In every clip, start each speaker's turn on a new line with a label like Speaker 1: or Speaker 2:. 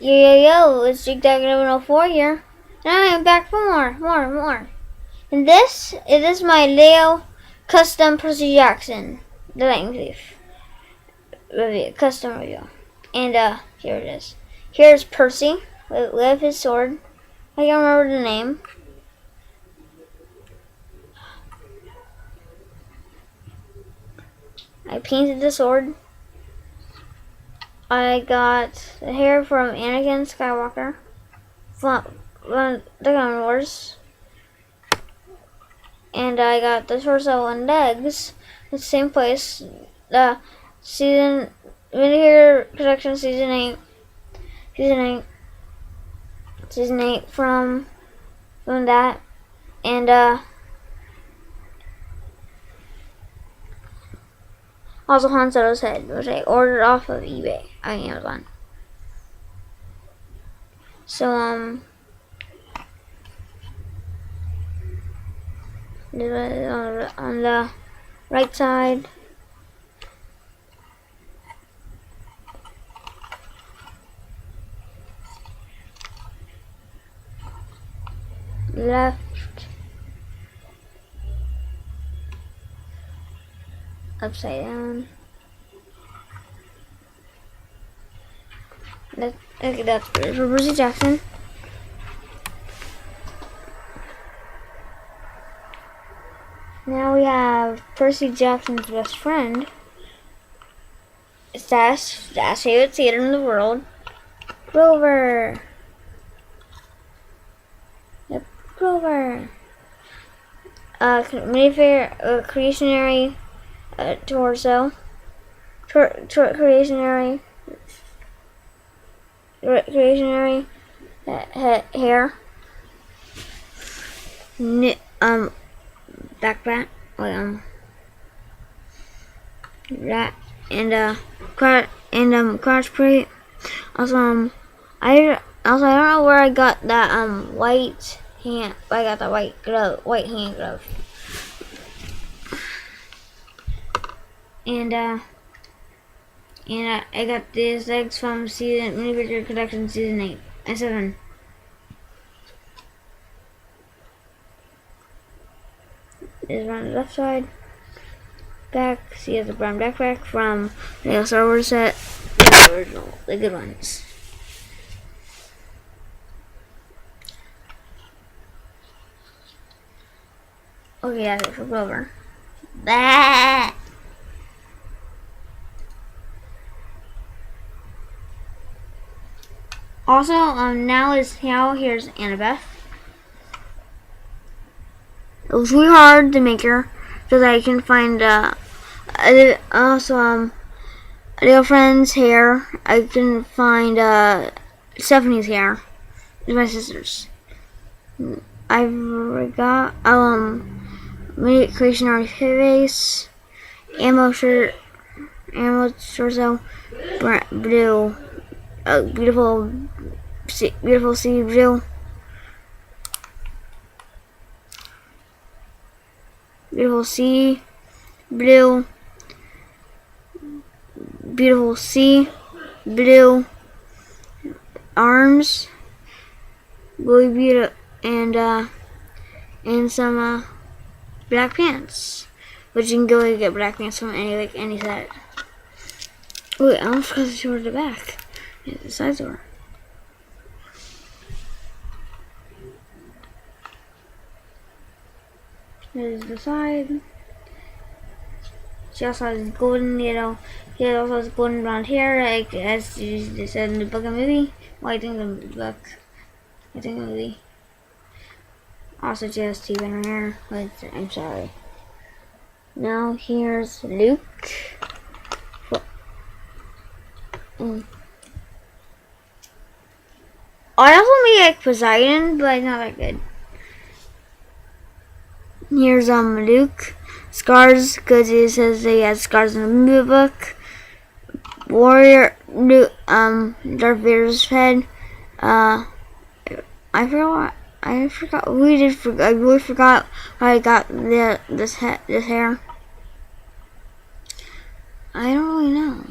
Speaker 1: Yo, it's Jake Dagger 04 here. And I am back for more. And this is my Leo custom Percy Jackson, the Lightning Thief review, custom review. And here it is. Here's Percy with his sword. I can't remember the name. I painted the sword. I got the hair from Anakin Skywalker from the Clone Wars. And I got the torso and legs in the same place. The season Vinegar Protection season 8 from that. And also Han Solo's head, which I ordered off of eBay, Amazon. So on the right side, left, upside down. That's for Percy Jackson. Now we have Percy Jackson's best friend. It's Dash favorite theater in the world, Grover. Yep, Grover. Minifair creationary torso. Creationary hair. Backpack. That and crotch plate. Also I don't know where I got that white hand. I got the white hand glove. And I got these legs from Mini Picture Collection season 8 and 7. This is on the left side. Back, she has a brown backpack from the Star Wars set. The original, the good ones. Okay, that's it for Grover. Bah! Also, here's Annabeth. It was really hard to make her because I can find Leo Friend's hair. I can find Stephanie's hair. It's my sister's. I got creationary face, ammo shirt, ammo torso, blue, beautiful sea blue. Beautiful sea blue, beautiful sea blue arms, really beautiful, and some black pants, which you can go and get black pants from any set. Wait, I almost forgot to show her the back. Yeah, the sides door. There's the side. She also has golden, he also has golden blonde hair, like as you said in the book and movie. Well, I think the movie. Also, she has teeth in her hair, but I'm sorry. Now here's Luke. I also made like Poseidon, but it's not that good. Here's Luke. Scars, because it says he has scars in the movie book. Warrior, Darth Vader's head. I forgot. I really forgot how I got this hair. I don't really know.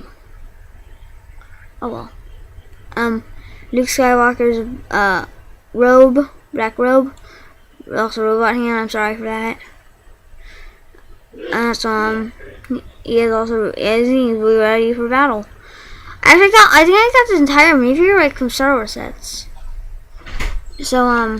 Speaker 1: Oh well. Luke Skywalker's robe, black robe. Also robot hand. I'm sorry for that. So he is also he's ready for battle. I think I got this entire movie like from Star Wars sets. So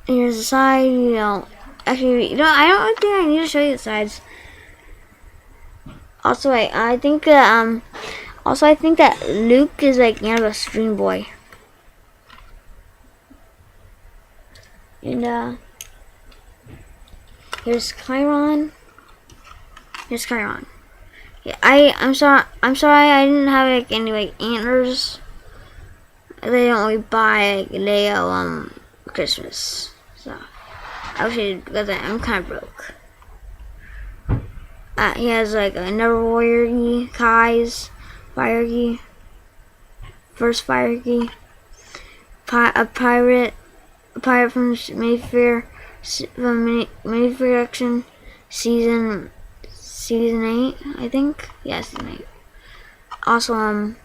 Speaker 1: here's the side. Actually, I don't think I need to show you the sides. Also, I think that Luke is like a stream boy. And here's Chiron. Yeah, I'm sorry I didn't have like any like antlers. They don't really buy like Leo Christmas. So I wish I did, because I'm kinda broke. He has like another warrior key, Kai's fire key. First fire key. A pirate from Mayfair Action season 8, I think. Yeah, season 8. Also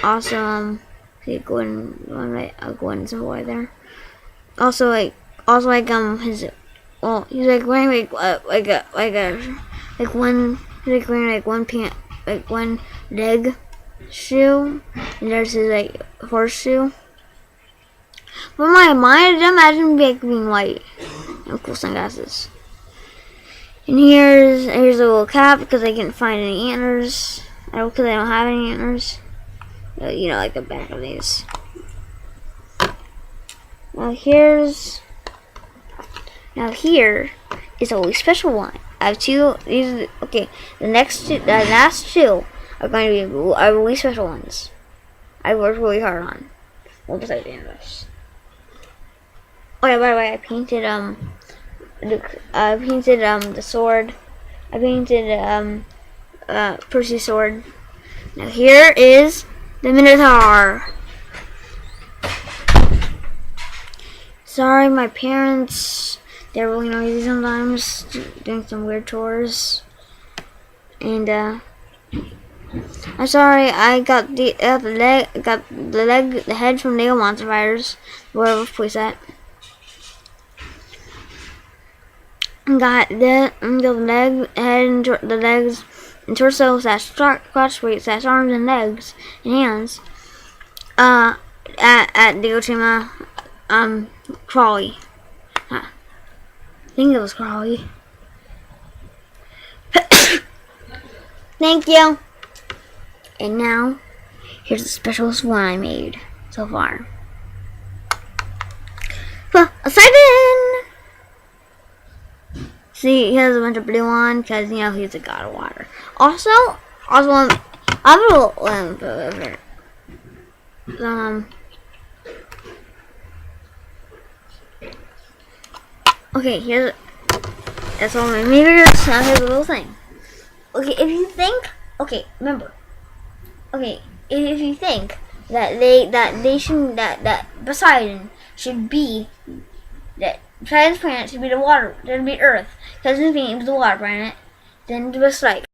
Speaker 1: okay, go into why there. Also his he's like wearing one leg shoe, and there's his like horseshoe. But my mind, imagine being white and cool sunglasses. And here's a little cap because I couldn't find any antlers. Because I don't have any antlers. Like the back of these. Now here is a really special one. I have two. These okay. The last two are going to be really special ones. I worked really hard on. Well, besides the antlers. Oh yeah, by the way, I painted the sword. I painted Percy's sword. Now here is the Minotaur. Sorry, my parents, they're really noisy sometimes, doing some weird chores. And I'm sorry, I got the head from Lego Monster Fighters, whatever playset. Got the leg, head, and the legs, and torso / crotch weight / arms and legs and hands. At Digotima, Crawley. I think it was Crawley. Thank you. And now, here's the specialist one I made so far. Poseidon! See, he has a bunch of blue on because he's a god of water. Also, I'm a little okay, that's all my meters. Now here's a little thing. Okay, if you think, remember. Okay, if you think that Poseidon should be Poseidon's planet should be the water, should be Earth, because it was the water planet, then just like